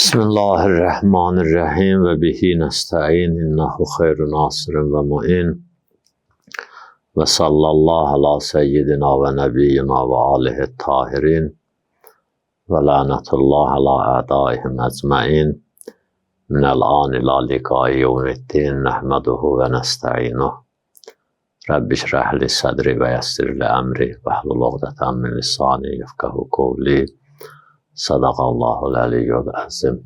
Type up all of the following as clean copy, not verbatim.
Bismillahirrahmanirrahim ve bihi nesta'in innehu hayru nasirin ve mu'in ve sallallahu ala seyyidina ve nebiyyina ve alihi tahirin ve lanetullah ala a'daihim ecmain minel an ila liqai yevmiddin nehmeduhu ve nesta'inuh Rabbi şrah li sadri ve yassir li emri ve hlul uqdeten min lisani yefkahu kavli Sadaqallahul aliyyul azim.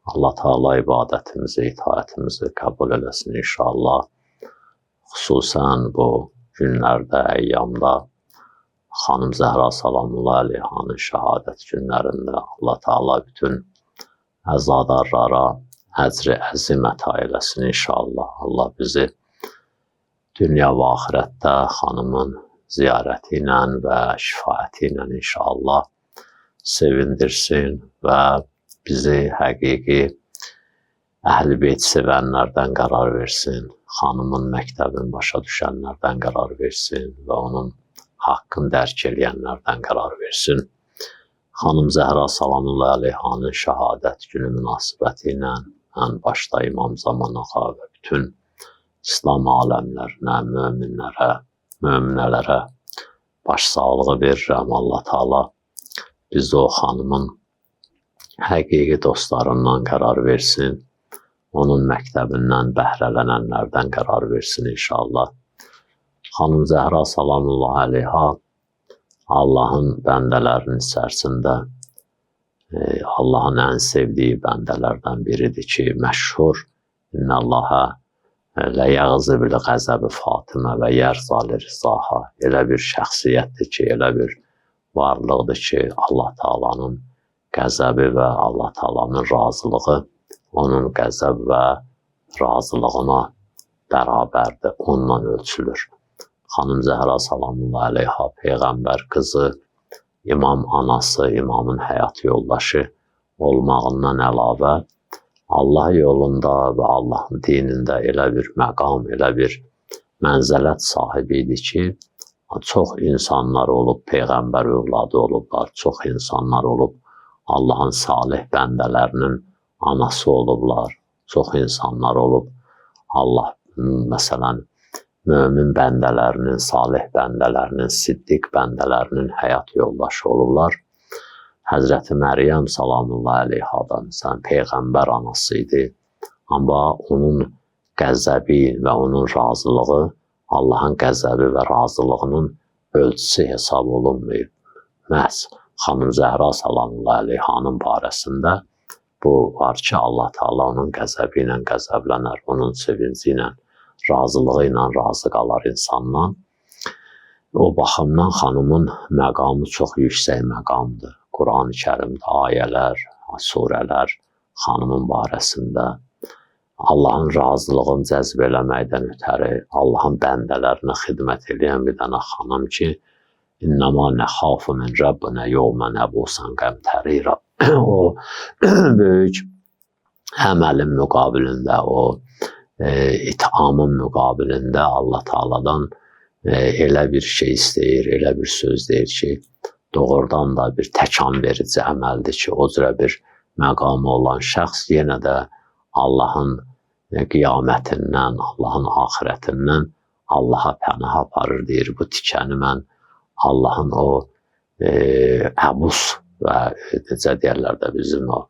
Allah Teala ibadətimizi, itaətimizi qəbul eləsin inşallah. Xüsusən bu günlərdə, əyyamda Xanım Zəhra Salamullah Əleyhanın şəhadət günlərində Allah Teala bütün əzadarlara əcri əzim əta eləsin inşallah. Allah bizi dünya və axirətdə xanımın ziyarəti ilə və şifaəti ilə inşallah sevindirsin və bizi həqiqi əhl-i beyt sevənlərdən qərar versin, xanımın məktəbini başa düşənlərdən qərar versin və onun haqqını dərk eləyənlərdən qərar versin. Xanım Zəhra Salamullah Əleyhanın şəhadət günü münasibəti ilə ən başda İmam Zaman ağa və bütün İslam aləmlərinə, möminələrə başsağlığı verirəm. Allah Teala biz o xanımın həqiqi dostlarından qərar versin, onun məktəbindən bəhrələnənlərdən qərar versin inşallah. Xanım Zəhra Salamullah Əleyha Allahın bəndələrinin içərisində Allahın ən sevdiyi bəndələrdən biridir ki, məşhur İnnəllaha ləyəğzi bil qəzəbi Fatimə və yərzalir rizaha elə bir şəxsiyyətdir ki, elə bir varlıqdır ki, Allah Teala'nın qəzəbi və Allah Teala'nın razılığı onun qəzəb və razılığına bərabərdir, onunla ölçülür. Xanım Zəhra Salamullah Əleyha Peyğəmbər qızı, imam anası, imamın həyat yoldaşı olmağından əlavə Allah yolunda və Allahın dinində elə bir məqam, elə bir mənzələt sahibi idi ki, çox insanlar olub, Peyğəmbər övladı olublar, çox insanlar olub, Allahın salih bəndələrinin anası olublar, çox insanlar olub, Allah, məsələn, mömin bəndələrinin, salih bəndələrinin, siddiq bəndələrinin həyat yoldaşı olublar. Həzrəti Məryəm Salamullah Əleyhadan, sən Peyğəmbər anası idi, amma onun qəzəbi və onun razılığı Allahın qəzəbi və razılığının ölçüsü hesab olunmayıb. Məhz Xanım Zəhra Salamullah Əleyhanın barəsində bu var ki, Allah Teala onun qəzəbi ilə qəzəblənər, onun sevinci ilə, razılığı ilə razı qalar insandan. O baxımdan xanımın məqamı çox yüksək məqamdır. Quran-ı Kərimdə ayələr, surələr xanımın barəsində Allahın razılığını cəzb eləməkdən ötəri, Allahın bəndələrinə xidmət edən bir dənə xanım ki, İnnəmə nəxafu min Rabbinə yevmən əbusən qəmtərira. O böyük əməlin müqabilində, o ithamın müqabilində Allah Teala'dan elə bir şey istəyir, elə bir söz deyir ki, doğrudan da bir təkan verici əməldir ki, o cürə bir məqamı olan şəxs yenə də Allahın qiyamətindən, Allahın axirətindən Allaha pənah aparır, deyir. Bu tikəni mən Allahın o əbus və necə deyərlər də bizim o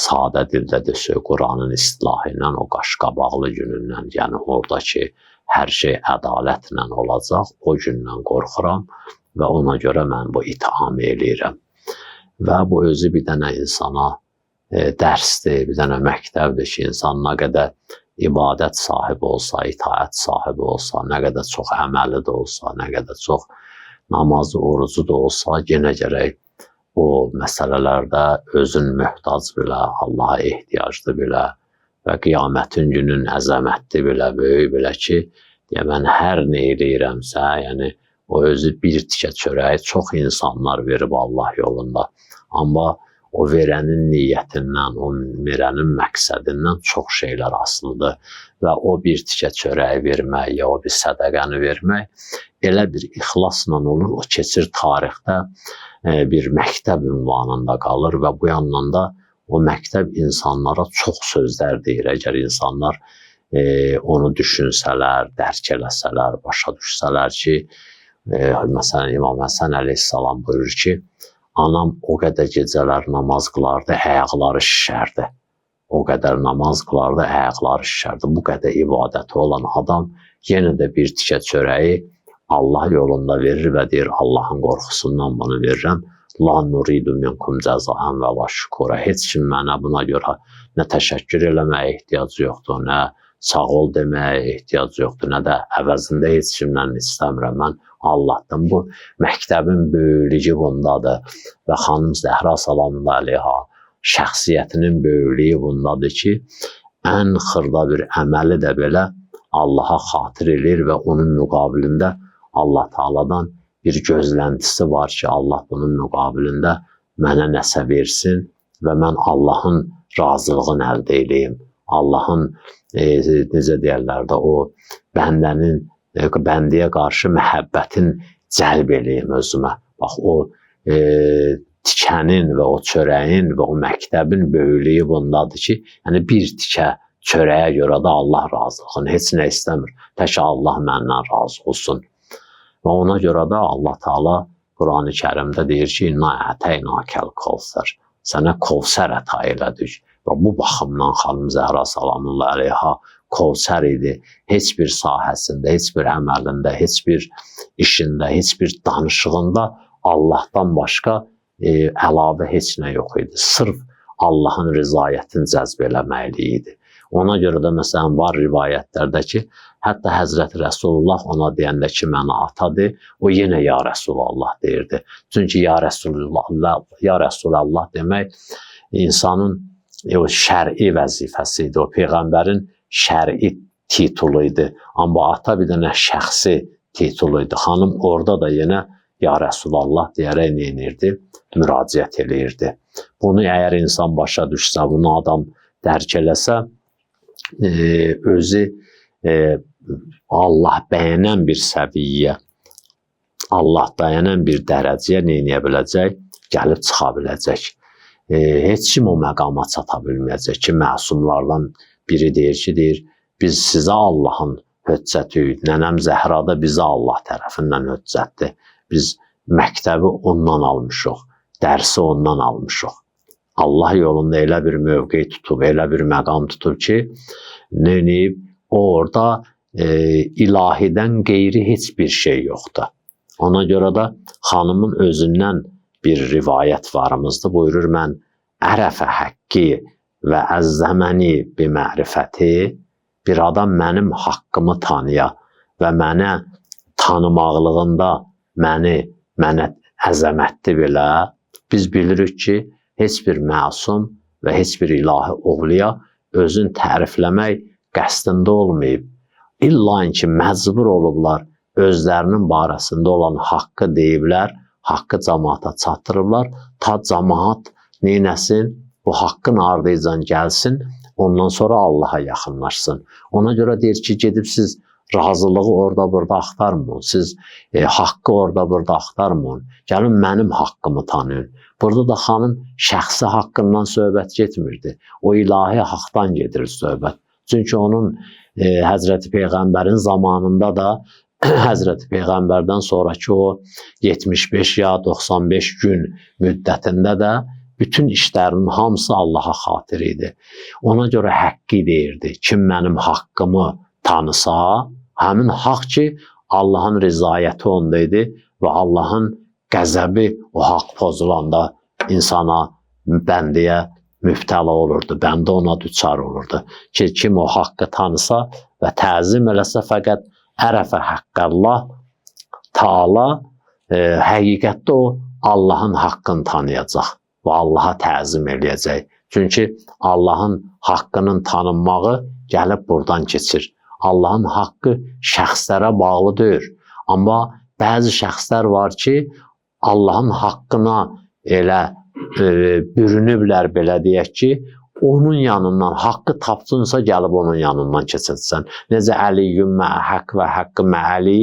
sadə dildə desək, Quranın istilahı ilə o qaşqabaqlı günündən, yəni oradakı hər şey ədalətlə olacaq, o gündən qorxuram və ona görə mən bu itham eləyirəm. Və bu özü bir dənə insana dərsdir, bir dənə məktəbdir ki, insan nə qədər ibadət sahibi olsa, itaət sahibi olsa, nə qədər çox əməli də olsa, nə qədər çox namazı, orucu da olsa, yenə gərək o məsələlərdə özün möhtac bilə, Allaha ehtiyaclı bilə və qiyamətin günün əzəmətli bilə, böyük bilə ki, mən hər nə eləyirəmsə, yəni o özü bir tikə çörəyi çox insanlar verib Allah yolunda, amma o verənin niyyətindən, o verənin məqsədindən çox şeylər asılıdır və o bir tikə çörəyi vermək, ya o bir sədəqəni vermək elə bir ixlasla olur, o keçir tarixdə bir məktəb ünvanında qalır və bu yandan da o məktəb insanlara çox sözlər deyir. Əgər insanlar onu düşünsələr, dərk eləsələr, başa düşsələr ki, məsələn, İmam Həsən əleyhissalam buyurur ki, anam o qədər gecələr namaz qılardı, ayaqları şişərdi. O qədər namaz qılardı, ayaqları şişərdi. Bu qədər ibadəti olan adam yenə də bir tikə çörəyi Allah yolunda verir və deyir, Allahın qorxusundan bunu verirəm. La nuridu minkum cəzaən və la şükura. Heç kim mənə buna görə nə təşəkkür eləməyə ehtiyacı yoxdur, nə sağ ol deməyə ehtiyacı yoxdur, nə də əvəzində heç kimdən istəmirəm. Mən Allahdan bu məktəbin böyüklüyü bundadır və xanım Zəhra salamullah əleyha şəxsiyyətinin böyüklüyü bundadır ki, ən xırda bir əməli də belə Allaha xatir edir və onun müqabilində Allah Taala'dan bir gözləntisi var ki, Allah bunun müqabilində mənə nəsə versin və mən Allahın razılığını əldə edeyim. Allahın, necə deyərlər də, o bəndiyə qarşı məhəbbətin cəlb eləyim özümə. Bax, o tikənin və o çörəyin və o məktəbin böyüklüyü bundadır ki, yəni bir tikə çörəyə görə də Allah razılığını heç nə istəmir. Tək Allah məndən razı olsun. Və ona görə də Allah Taala Qurani Kərimdə deyir ki, İnna ətəynəkəl Kevsər. Sənə Kevsər əta elədik. Və bu baxımdan xanım Zəhra salamullah əleyha Kevsər idi. Heç bir sahəsində, heç bir əməlində, heç bir işində, heç bir danışığında Allahdan başqa əlavə heç nə yox idi. Sırf Allahın rızayətini cəzb eləməkliyi idi. Ona görə də məsələn var rivayətlərdə ki, hətta Həzrəti Rəsulullah ona deyəndə ki, mənə atadır, o yenə ya Rəsulallah deyirdi. Çünki ya Rəsulallah demək insanın o şər'i vəzifəsi idi, o Peyğəmbərin şər'i titulu idi. Amma ata bir dənə şəxsi titulu idi. Xanım orada da yenə ya Rəsulallah deyərək neyinirdi? Müraciət eləyirdi. Bunu əgər insan başa düşsə, bunu adam dərk eləsə, özü Allah bəyənən bir səviyyə, Allah bəyənən bir dərəcəyə neyniyə biləcək? Gəlib çıxa biləcək. Heç kim o məqama çata bilməyəcək ki, məsumlardan biri deyir ki, biz sizə Allahın höccətiyik, nənəm Zəhra da bizə Allah tərəfindən höccətdir. Biz məktəbi ondan almışıq, dərsi ondan almışıq. Allah yolunda elə bir mövqe tutub, elə bir məqam tutub ki, neyib, orada ilahidən qeyri heç bir şey yoxdur. Ona görə də xanımın özündən bir rivayət varımızdır. Buyurur, mən ərəfə həqqi və əzzəməni bi mərifəti, bir adam mənim haqqımı tanıya və mənə tanımaqlığında mənə əzəmətli belə, biz bilirik ki, heç bir məsum və heç bir ilahi oğluya özün tərifləmək qəsdində olmayıb. İlla ki, məcbur olublar, özlərinin barəsində olan haqqı deyiblər, haqqı cəmaata çatdırıblar, ta cəmaat neynəsin, bu haqqın ardıycan gəlsin, ondan sonra Allaha yaxınlaşsın. Ona görə deyir ki, gedib siz razılığı orada burada axtarmayın, siz haqqı orada burada axtarmayın, gəlin mənim haqqımı tanıyın. Burada da xanım şəxsi haqqından söhbət getmirdi. O ilahi haqqdan gedir söhbət. Çünki onun Həzrəti Peyğəmbərin zamanında da Həzrəti Peyğəmbərdən sonraki o 75 ya 95 gün müddətində də bütün işlərinin hamısı Allaha xatir idi. Ona görə həqqi deyirdi. Kim mənim haqqımı tanısa, həmin haqq ki, Allahın rızayəti onda idi və Allahın qəzəbi o haqq pozulanda insana, bəndiyə mübtəla olurdu, bəndə ona düçar olurdu. Ki, kim o haqqı tanısa və təzim eləsə, fəqət ərəfə haqqəllah, Taala həqiqətdə o Allahın haqqını tanıyacaq və Allaha təzim eləyəcək. Çünki Allahın haqqının tanınmağı gəlib buradan keçir. Allahın haqqı şəxslərə bağlı deyil. Amma bəzi şəxslər var ki, Allahın haqqına elə bürünüblər, belə deyək ki, onun yanından haqqı tapdınsa gəlib onun yanından keçəcəksən. Necə Əliyyün məə haqq və haqqı məəli,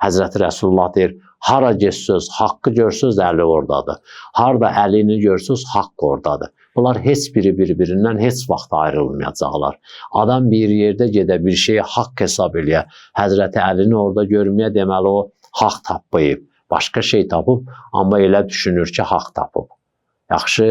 Həzrəti Rəsulullah deyir, hara geçsiniz, haqqı görsünüz, Əli oradadır. Harada Əlini görsünüz, haqq oradadır. bunlar heç biri bir-birindən heç vaxt ayrılmayacaqlar. Adam bir yerdə gedə bir şeyi haqq hesab eləyə, Həzrəti Əlini orada görməyə, deməli o haqq tapmayıb, başqa şey tapıb, amma elə düşünür ki, haqq tapıb. Yaxşı,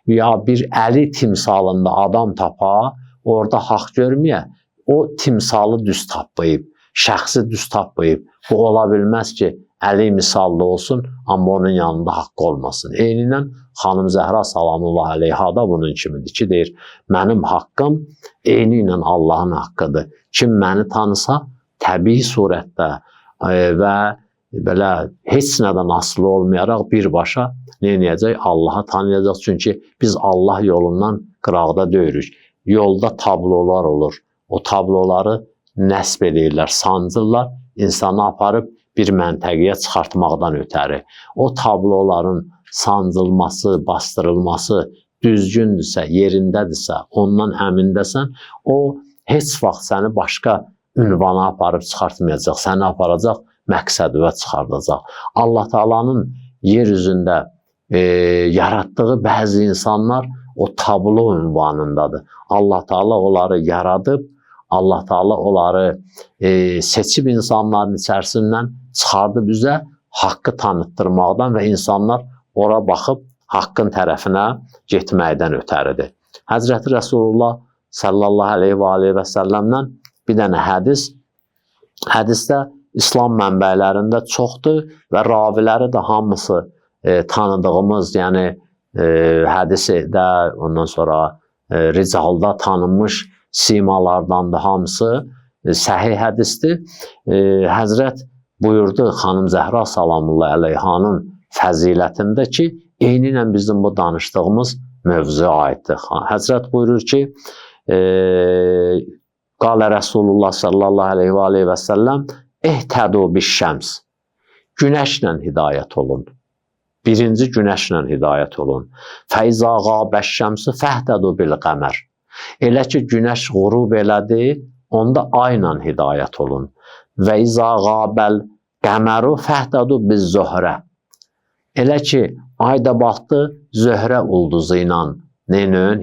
ya bir Əli timsalında adam tapa, orada haqq görməyə, o timsalı düz tapmayıb, şəxsi düz tapmayıb. Bu ola bilməz ki, Əli misallı olsun, amma onun yanında haqq olmasın. Eynilə Xanım Zəhra salamullah əleyha da bunun kimidir ki, deyir, mənim haqqım eyni ilə Allahın haqqıdır. Kim məni tanısa, təbii surətdə və belə heç nədən asılı olmayaraq birbaşa neyəcək? Allahı tanıyacaq. Çünki biz Allah yolundan qıraqda döyürük. Yolda tablolar olur. O tabloları nəsb edirlər, sancırlar, insanı aparıb bir məntəqəyə çıxartmaqdan ötəri. O tabloların sancılması, bastırılması düzgündürsə, yerindədirsə, ondan əmindəsən, o heç vaxt səni başqa ünvana aparıb çıxartmayacaq, səni aparacaq məqsədivə çıxardacaq. Allah Taala'nın yer üzündə yaratdığı bəzi insanlar o tablo ünvanındadır. Allah Taala onları yaradıb, Allah Taala onları seçib insanların içərisindən çıxardıb üzə haqqı tanıtdırmaqdan və insanlar ora baxıb haqqın tərəfinə getməkdən ötəridir. Həzrəti Rəsulullah sallallahu aleyhi və səlləmdən bir dənə hədisdə İslam mənbələrində çoxdur və raviləri də hamısı tanıdığımız, yəni hədisdə, ondan sonra ricalda tanınmış simalardan da hamısı səhih hədisdir. Həzrət buyurdu Xanım Zəhra salamullah əleyhanın fəzilətində ki, eyni ilə bizim bu danışdığımız mövzuya aiddir. Həzrət buyurur ki, Qalə Rəsulullah sallallahu aleyhi və səlləm ehtədu biş-şəms. Günəşlə hidayət olun. Birinci günəşlə hidayət olun. Fəizə qabəş-şəmsi fəhtədu bil-qəmər. Elə ki, günəş qürub elədi, onda ayla hidayət olun. Və izə qabəl-qəməru fəhtədu biz-zöhrə. Elə ki, ayda baxdı, zöhrə ulduzu ilə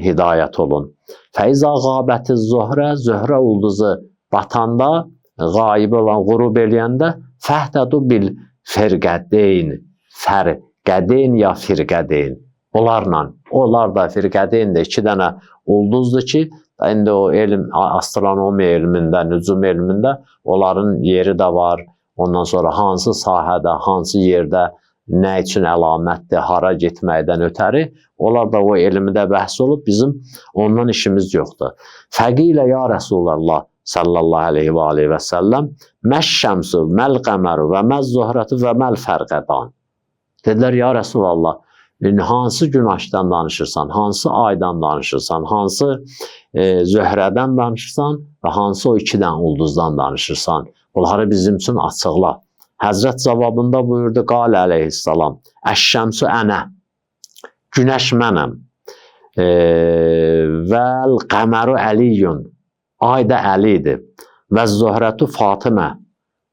hidayət olun. Fəizə qabətiz-zöhrə, zöhrə ulduzu batanda, qayib olan, qürub eləyəndə fəhtədu bil-firqədeyn. Fərqədeyn ya firqədeyn. Onlar da firqədeyn də 2 dənə ulduzdur ki, indi o elm, astronomiya elmində, nücum elmində onların yeri də var. Ondan sonra hansı sahədə, hansı yerdə, nə üçün əlamətdir, hara getməkdən ötəri, onlar da o elmdə bəhs olub, bizim ondan işimiz yoxdur. Fəqilə ya Rəsulullah sallallahu aleyhi və səlləm məş-şəmsu, məl-qəməru və məz-zöhrətu və məl-fərqədan. Dedilər, ya Rəsulullah, hansı günəşdən danışırsan, hansı aydan danışırsan, hansı zöhrədən danışırsan və hansı o 2 dənə ulduzdan danışırsan, bunları bizim üçün açıqla. Həzrət cavabında buyurdu, qalə əleyhissalam, əş-şəmsu ənə, günəş mənəm, vəl-qəməru əliyyun, ay da Əlidir, və zöhrətu Fatimə,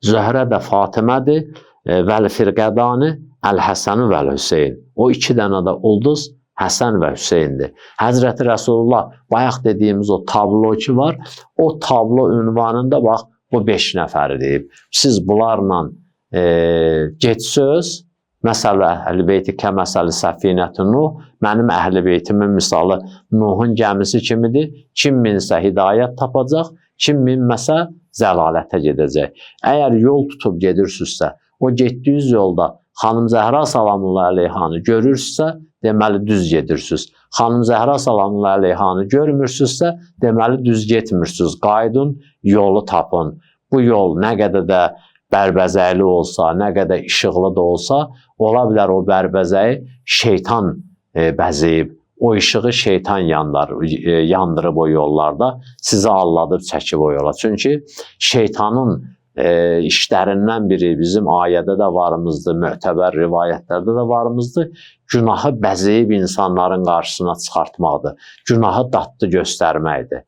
zöhrə də Fatimədir, vəl-firqədani Əl-Həsəni vəl-Hüseyin. O 2 dənə də ulduz Həsən və Hüseyindir. Həzrəti Rəsulullah, bayaq dediyimiz o tablo ki var, o tablo ünvanında bax, bu 5 nəfəri deyib. Siz bunlarla getsöz, məsələ əhl-i beyti kəməsəli səfinəti Nuh, mənim əhl-i beytimin misalı Nuhun gəmisi kimidir. Kim minsə hidayət tapacaq, kim minməsə zəlalətə gedəcək. Əgər yol tutub gedirsinizsə, o getdiyiniz yolda Xanım Zəhra salamullah əleyhanı görürsünüzsə, deməli düz gedirsiniz. Xanım Zəhra salamullah əleyhanı görmürsünüzsə, deməli düz getmirsiniz. Qaydın, yolu tapın. Bu yol nə qədər də bərbəzəkli olsa, nə qədər işıqlı da olsa, ola bilər o bərbəzəyi şeytan bəzəyib. O işığı şeytan yandırıb o yollarda, sizi alladıb çəkib o yola. Çünki şeytanın işlərindən biri bizim ayədə də varımızdır, möhtəbər rivayətlərdə də varımızdır. Günahı bəzəyib insanların qarşısına çıxartmaqdır. Günahı dadlı göstərməkdir.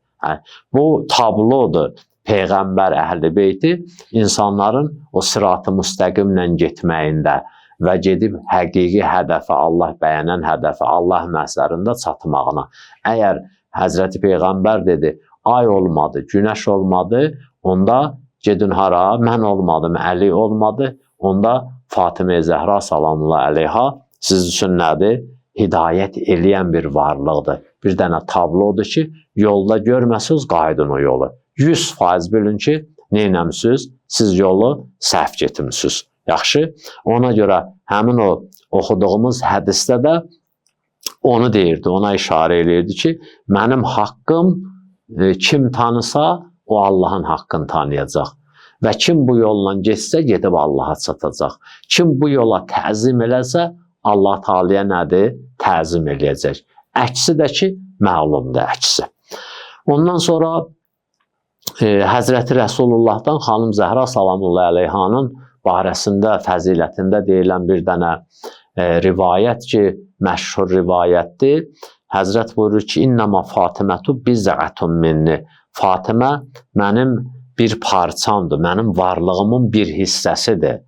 Bu tablodur. Peyğəmbər əhl-i beyti insanların o sırat-ı müstəqimlə getməyində və gedib həqiqi hədəfə, Allah bəyənən hədəfə, Allah məhzərində çatmağına. Əgər Həzrəti Peyğəmbər dedi, ay olmadı, günəş olmadı, onda gedin hara, mən olmadım, Əli olmadı, onda Fatimə Zəhra salamullah əleyha siz üçün nədir? Hidayət eləyən bir varlıqdır. Bir dənə tablodur ki, yolda görməsiniz, qaydın o yolu. 100% bilin ki, neynəmsiz? Siz yolu səhv getmişsiniz. Yaxşı? Ona görə həmin o oxuduğumuz hədisdə də onu deyirdi, ona işarə eləyirdi ki, mənim haqqım kim tanısa, o Allahın haqqını tanıyacaq. Və kim bu yolla getsə, gedib Allaha çatacaq. Kim bu yola təzim eləsə, Allah Teala'ya nədir? Təzim eləyəcək. Əksi də ki, məlumdur əksi. Ondan sonra Həzrəti Rəsulullahdan xanım Zəhra salamullah əleyhanın barəsində, fəzilətində deyilən bir dənə rivayət ki, məşhur rivayətdir. Həzrət buyurur ki, İnnəmə Fatimətu bizətun minni. Fatimə mənim bir parçamdır, mənim varlığımın bir hissəsidir.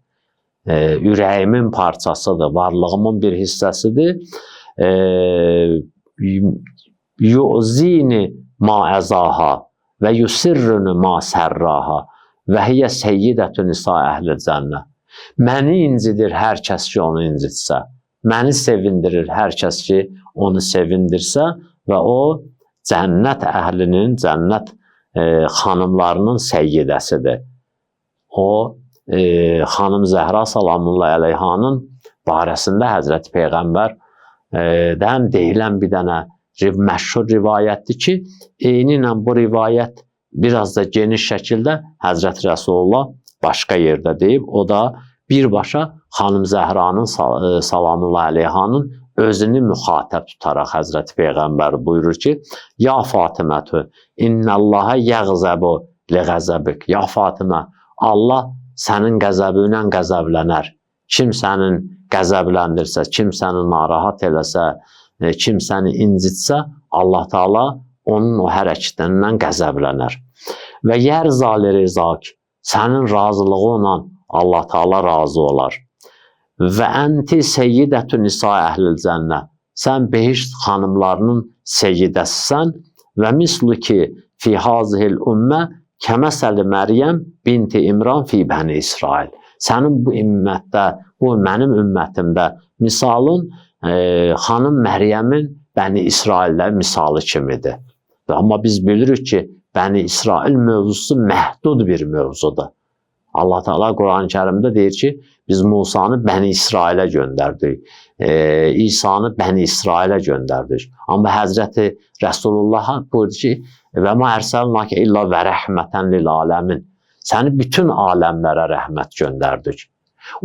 Ürəyimin parçasıdır, varlığımın bir hissəsidir. Yu'zini ma əzaha və yusirrunu ma sərraha və hiyə seyyidətü nisa əhli cənnə. Məni incidir hər kəs ki, onu incitsə. Məni sevindirir hər kəs ki, onu sevindirsə və o, cənnət əhlinin, cənnət xanımlarının səyyidəsidir. O, xanım Zəhra salamullah əleyhanın barəsində Həzrəti Peyğəmbərdən deyilən bir dənə məşhur rivayətdir ki, eyni ilə bu rivayət biraz da geniş şəkildə Həzrəti Rəsulullah başqa yerdə deyib. O da birbaşa xanım Zəhranın salamullah əleyhanın özünü müxatəb tutaraq Həzrəti Peyğəmbər buyurur ki, Ya Fatimətü, innəllaha yəğzəbu liğəzəbik. Ya Fatimə, Allah sənin qəzəbi ilə qəzəblənər. Kim sənin qəzəbləndirsə, kim səni narahat eləsə, kim səni incitsə, Allah Teala onun o hərəkətindən qəzəblənər. Və yərzali rizak, sənin razılığı ilə Allah Teala razı olar. Və ənti seyyidətü nisa əhlil cənnə, sən behişt xanımlarının seyyidəsisən və mislu ki, fi hazihil ümmə kəməsəli Məryəm binti İmran fi bəni İsrail. Sənin bu ümmətdə, bu mənim ümmətimdə misalın xanım Məryəmin bəni İsraildə misalı kimidir. Amma biz bilirik ki, bəni İsrail mövzusu məhdud bir mövzudur. Allah Teala Quran-ı Kərimdə deyir ki, biz Musanı bəni İsrailə göndərdik. İsa'nı bəni İsrailə göndərdik. Amma Həzrəti Rəsulullah buyurdu ki, və ma ərsəlnəkə illə və rəhmətən lil aləmin. Səni bütün aləmlərə rəhmət göndərdik.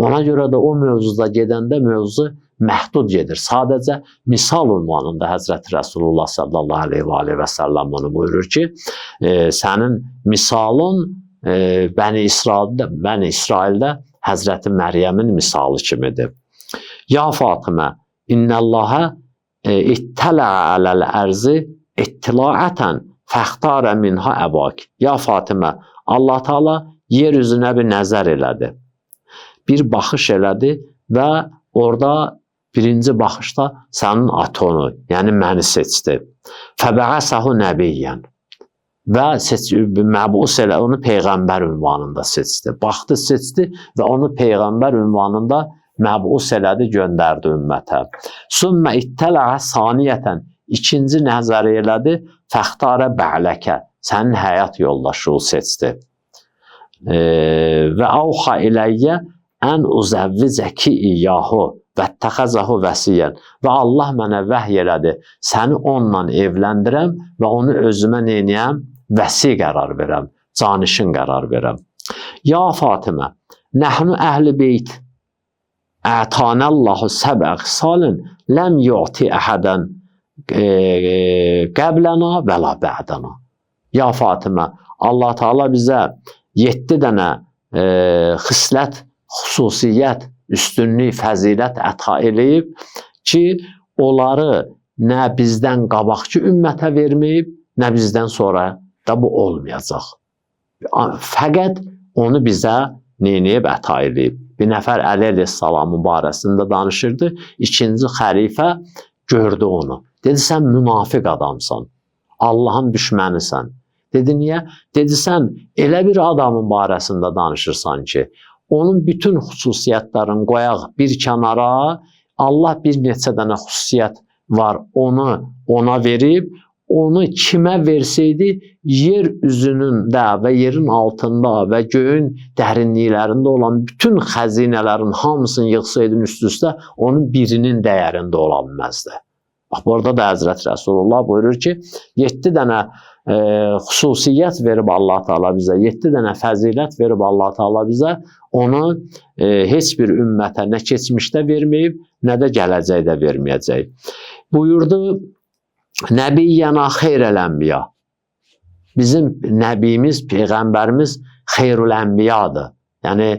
Ona görə də o mövzuda gedəndə mövzu məhdud gedir. Sadəcə misal ünvanında Həzrəti Rəsulullah sallallahu aleyhi və səlləm onu buyurur ki, sənin misalın Bəni İsraildə Həzrəti Məryəmin misalı kimidir. Ya Fatimə, innəlləhə ittələ aləl ərzi ittilaətən fəxtarə minha əbak. Ya Fatimə, Allah Teala yer üzünə bir nəzər elədi. Bir baxış elədi və orada birinci baxışda sənin atonu, yəni məni seçdi. Fəbəəsəhu nəbiyyən. Və məbus elə onu Peyğəmbər ünvanında seçdi. Baxdı, seçdi və onu Peyğəmbər ünvanında məbus elədi, göndərdi ümmətə. Sümmə ittələ saniyətən, ikinci nəzər elədi, fəxtarə bə'ləkə, sənin həyat yoldaşı seçdi. Və avxa iləyyə ən uzəvvicəki iyahu və təxəzəhu vəsiyyən. Və Allah mənə vəhy elədi, səni onunla evləndirəm və onu özümə neynəyəm? Vəsi qərar verəm, canişin qərar verəm. Ya Fatimə, nəhnu əhli beyt, ətanəllahu səbə xsalın, ləm yu'ti əhədən qəblənə və la bə'dənə. Ya Fatimə, Allah Teala bizə 7 dənə xislət, xüsusiyyət, üstünlük, fəzilət əta eləyib ki, onları nə bizdən qabaqçı ümmətə verməyib, nə bizdən sonra da bu olmayacaq. Fəqət onu bizə neynəyib əta eləyib. bir nəfər Əli əleyhissalamın barəsində danışırdı. İkinci xəlifə gördü onu. Dedi, sən münafiq adamsan, Allahın düşmənisən. Dedi, niyə? Dedi, sən elə bir adamın barəsində danışırsan ki, onun bütün xüsusiyyətlərini qoyaq bir kənara, Allah bir neçə dənə xüsusiyyət var, ona verib, onu kimə versəydi, yer üzünündə və yerin altında və göyün dərinliklərində olan bütün xəzinələrin hamısını yığsaydın üst-üstə, onun birinin dəyərində ola bilməzdi. Bax, burada da Həzrət Rəsulullah buyurur ki, 7 dənə xüsusiyyət verib Allah Teala bizə, 7 dənə fəzilət verib Allah Teala bizə, onu heç bir ümmətə nə keçmişdə verməyib, nə də gələcəkdə verməyəcək. Buyurdu, Nəbiyyənə xeyrəl-ənbiya. Bizim nəbimiz, peyğəmbərimiz xeyrül-ənbiyadır. Yəni,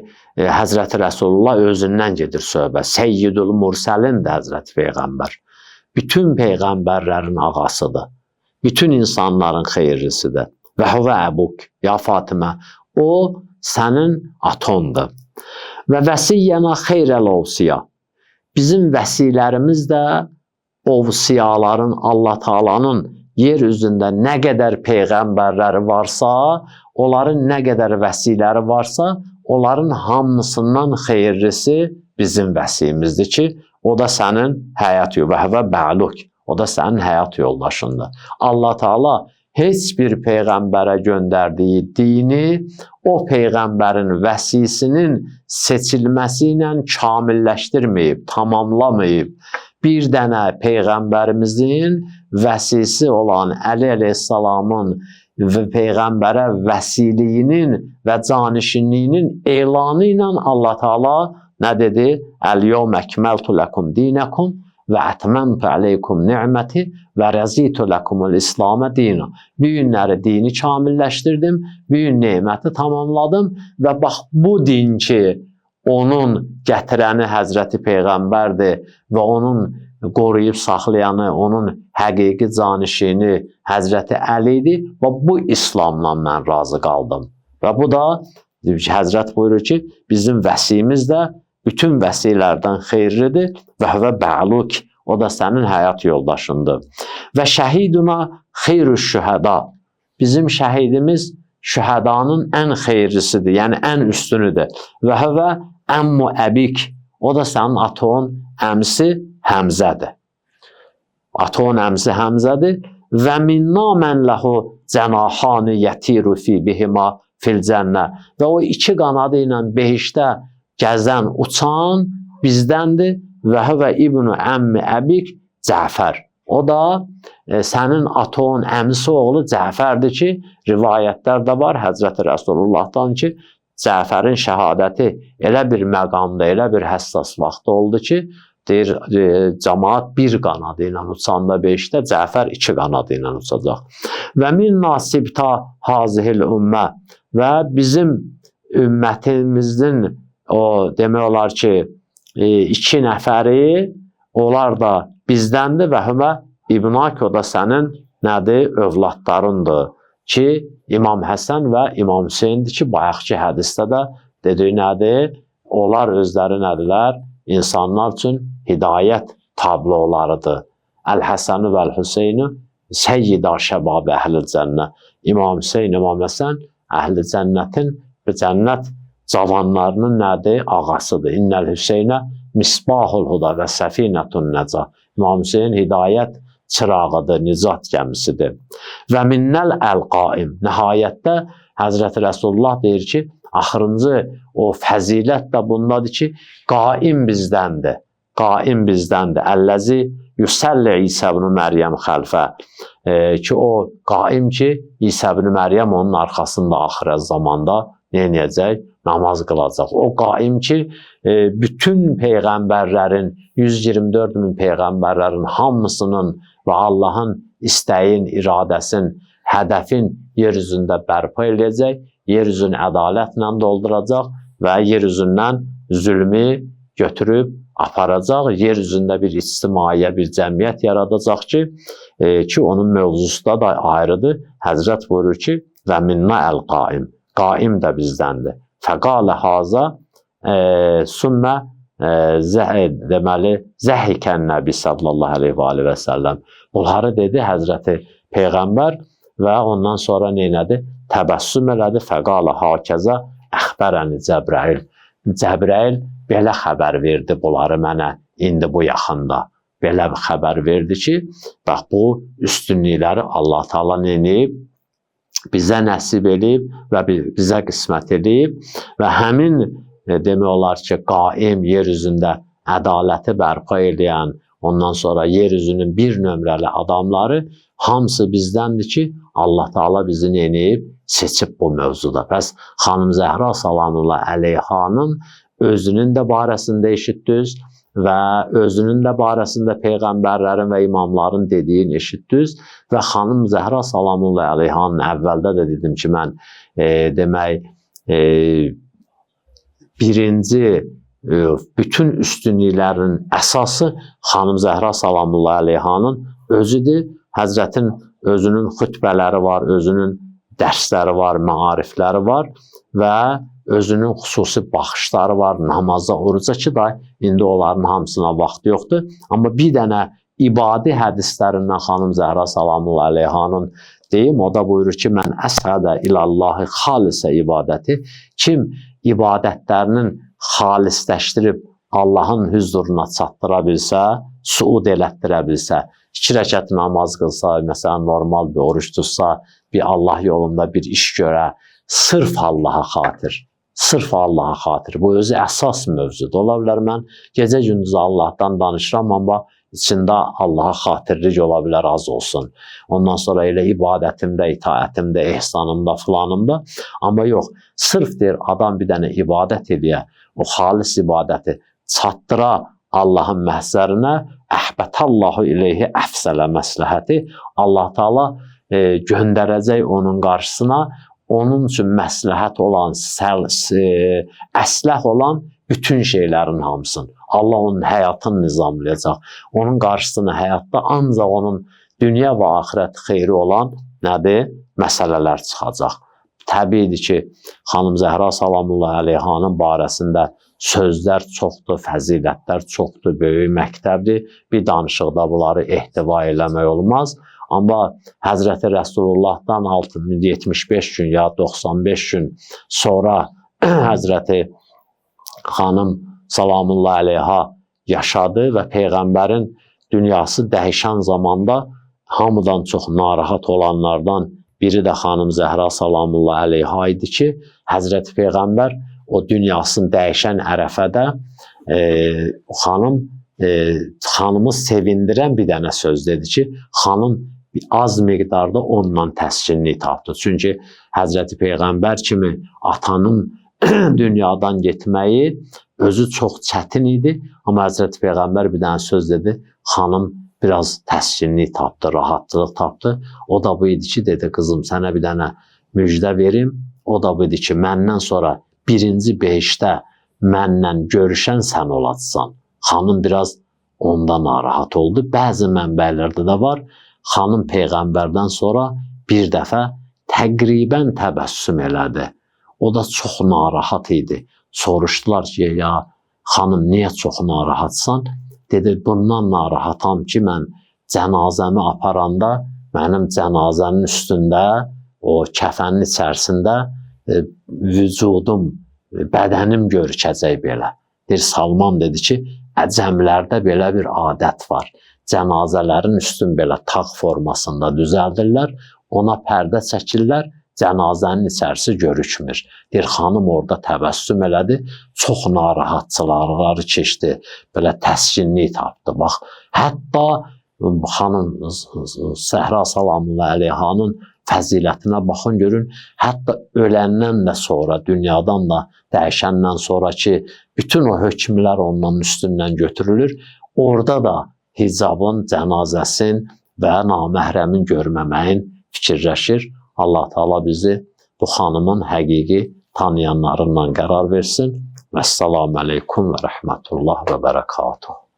Həzrəti Rəsulullah özündən gedir söhbət. Seyyidul Mursəlindir Həzrəti Peyğəmbər. Bütün peyğəmbərlərin ağasıdır. Bütün insanların xeyirlisidir. Və huvə əbuk, ya Fatimə, o sənin atondur. Və vəsiyyənə xeyrəl-ovsiya. Bizim vəsilərimiz də ovsiyaların, Allah Taala'nın yer üzündə nə qədər peyğəmbərləri varsa, onların nə qədər vəsiləri varsa, onların hamısından xeyirlisi bizim vəsiyimizdir ki, o da sənin həyat yoldaşındır və bəluk, o da sənin həyat yoldaşındır. Allah Taala heç bir peyğəmbərə göndərdiyi dini o peyğəmbərin vəsisinin seçilməsi ilə kamilləşdirməyib, tamamlamayıb. Bir dənə peyğəmbərimizin vəsisi olan Əli əleyhissalamın peyğəmbərə vəsiliyinin və canişinliyinin elanı ilə Allah Taala nə dedi? Əl-yevmə əkməltu ləkum dinəkum və ətməmtu əleykum ni'məti və rəzitu ləkumul İslamə dina. Bu günləri dini kamilləşdirdim, bu gün neməti tamamladım və bax bu din ki, onun gətirəni Həzrəti Peyğəmbərdir və onun qoruyub saxlayanı, onun həqiqi canişini Həzrəti Əlidir və bu İslamla mən razı qaldım. Və bu da Həzrət buyurur ki, bizim vəsimiz də bütün vəsilərdən xeyirlidir və hüvə bəluk, o da sənin həyat yoldaşındır. Və şəhiduna xeyrüş şühəda, bizim şəhidimiz şühədanın ən xeyirlisidir, yəni ən üstünüdür. Və hüvə əmmu əbik, o da sənin aton əmsi Həmzədir. Aton əmsi Həmzədir və minna mən ləhu cənahani yətiru fi bihima fil cənnə və o iki qanadı ilə behişdə gəzən, uçan bizdəndir və hüvə İbn-i əmmi əbik Cəfər. O da sənin aton əmsi oğlu Cəfərdir ki, rivayətlər də var Həzrəti Rəsulullahdan ki, Cəfərin şəhadəti elə bir məqamda, elə bir həssas vaxtda oldu ki, deyir, cəmaat bir qanadı ilə uçanda beşdə, Cəfər iki qanadı ilə uçacaq. Və min nasibta hazihil ümmə və bizim ümmətimizin o demək olar ki, iki nəfəri, onlar da bizdəndir və hümə İbn-i o da sənin nədir? Övladlarındır ki, İmam Həsən və İmam Hüseyndir ki, bayaqki hədisdə də dediyi nədir? Onlar özləri nədirlər? İnsanlar üçün hidayət tablolarıdır. Əl-Həsəni və Əl-Hüseyni səyyida şəbabı əhl-i cənnə. İmam Hüseyn, İmam Həsən əhl-i cənnətin və cənnət cavanlarının nədir? Ağasıdır. İnnəl Hüseynə misbahul huda və səfinətun nəca. İmam Hüseyn hidayət çırağıdır, nicat gəmisidir. Və minnəl əl-qaim. Nəhayətdə Həzrəti Rəsulullah deyir ki, axırıncı o fəzilət də bundadır ki, qaim bizdəndir. Qaim bizdəndir. Əlləzi yüsəlli İsə ibn Məryəm xəlfə. Ki, o qaim ki, İsə ibn Məryəm onun arxasında axirə zamanda neyəcək? Namaz qılacaq. O qaim ki, bütün peyğəmbərlərin, 124 min peyğəmbərlərin hamısının və Allahın istəyin, iradəsin, hədəfin yer üzündə bərpa edəcək, yer üzünü ədalətlə dolduracaq və yer üzündən zülmü götürüb aparacaq, yer üzündə bir ictimaiyə, bir cəmiyyət yaradacaq ki, onun mövzusu da ayrıdır. Həzrət buyurur ki, və minna əl-qaim, qaim də bizdəndir. Fəqalə haza sümmə deməli zəhikən Nəbi sallallahu əleyhi və səlləm. Bunları dedi Həzrəti Peyğəmbər və ondan sonra neynədi? Təbəssüm elədi. Fəqalə hakəzə əxbərəni Cəbrail. Cəbrail belə xəbər verdi bunları mənə indi bu yaxında. Belə bir xəbər verdi ki, bax bu üstünlükləri Allah Taala neynəyib? Bizə nəsib edib və bizə qismət edib və həmin demək olar ki, qaim yer üzündə ədaləti bərpa edən, ondan sonra yer üzünün bir nömrəli adamları hamısı bizdəndir ki, Allah Taala bizi neynəyib? Seçib bu mövzuda. Bəs xanım Zəhra salamullah əleyhanın özünün də barəsində eşitdiniz və özünün də barəsində peyğəmbərlərin və imamların dediyini eşitdiniz və xanım Zəhra salamullah əleyhanın əvvəldə də dedim ki, mən demək birinci bütün üstünlüklərin əsası xanım Zəhra salamullah əleyhanın özüdür. Həzrətin özünün xütbələri var, özünün dərsləri var, maarifləri var və özünün xüsusi baxışları var, namaza, oruca ki da indi onların hamısına vaxt yoxdur. Amma bir dənə ibadi hədislərindən xanım Zəhra salamullah əleyhanın deyim, o da buyurur ki, mən əsədə ilallahi xalisə ibadəti, kim ibadətlərinin xalisləşdirib Allahın hüzuruna çatdıra bilsə, suud elətdirə bilsə, 2 rəkət namaz qılsa, məsələn, normal bir oruç tutsa, bir Allah yolunda bir iş görə, sırf Allaha xatir. Sırf Allaha xatir. Bu özü əsas mövzudur. Ola bilər, mən gecə-gündüz Allahdan danışıram, amma içində Allaha xatirlik ola bilər, az olsun. Ondan sonra elə ibadətimdə, itaətimdə, ehsanımda, filanımda. Amma yox, sırf deyir, adam bir dənə ibadət edə, o xalis ibadəti çatdıra Allahın məhzərinə, əhbətəllahu ileyhi əfsələ məsləhəti, Allah Taala göndərəcək onun qarşısına, onun üçün məsləhət olan, əsləh olan bütün şeylərin hamısını. Allah onun həyatını nizamlayacaq. Onun qarşısına həyatda ancaq onun dünya və axirət xeyri olan nədir? Məsələlər çıxacaq. Təbiidir ki, xanım Zəhra salamullah əleyhanın barəsində sözlər çoxdur, fəzilətlər çoxdur, böyük məktəbdir. Bir danışıqda bunları ehtiva eləmək olmaz. Amma Həzrəti Rəsulullahdan 75 gün ya 95 gün sonra Həzrəti xanım salamullah əleyha yaşadı və Peyğəmbərin dünyası dəyişən zamanda hamıdan çox narahat olanlardan biri də xanım Zəhra salamullah əleyha idi ki, Həzrəti Peyğəmbər o dünyasını dəyişən ərəfədə xanımı sevindirən bir dənə söz dedi ki, xanım az miqdarda ondan təskinlik tapdı. Çünki Həzrəti Peyğəmbər kimi atanın dünyadan getməyi özü çox çətin idi. Amma Həzrəti Peyğəmbər bir dənə söz dedi, xanım biraz təskinlik tapdı, rahatlıq tapdı. O da bu idi ki, dedi, qızım, sənə bir dənə müjdə verim. O da bu idi ki, məndən sonra birinci behişdə məndən görüşən sən olacaqsan. Xanım biraz onda narahat oldu. Bəzi mənbələrdə də var, xanım Peyğəmbərdən sonra bir dəfə təqribən təbəssüm elədi. O da çox narahat idi. Soruşdular ki, ya xanım, niyə çox narahatsan? Dedi, bundan narahatam ki, mən cənazəmi aparanda mənim cənazənin üstündə, o kəfənin içərisində vücudum, bədənim görükəcək belə. Deyir, Salman dedi ki, əcəmlərdə belə bir adət var. Cənazələrin üstün belə tağ formasında düzəldirlər, ona pərdə çəkirlər, cənazənin içərisi görükmür. Deyir, xanım orada təbəssüm elədi, çox narahatçıları keçdi, belə təskinlik tapdı. Bax, hətta xanım Zəhra salamullah əleyhanın fəzilətinə baxın, görün, hətta öləndən də sonra, dünyadan da dəyişəndən sonra ki, bütün o hökmlər ondan üstündən götürülür, orada da hicabın, cənazəsin və naməhrəmin görməməyin fikirləşir. Allah Taala bizi bu xanımın həqiqi tanıyanlarından qərar versin. Vəssalamu aleykum və rəhmətullah və bərəkatuhu.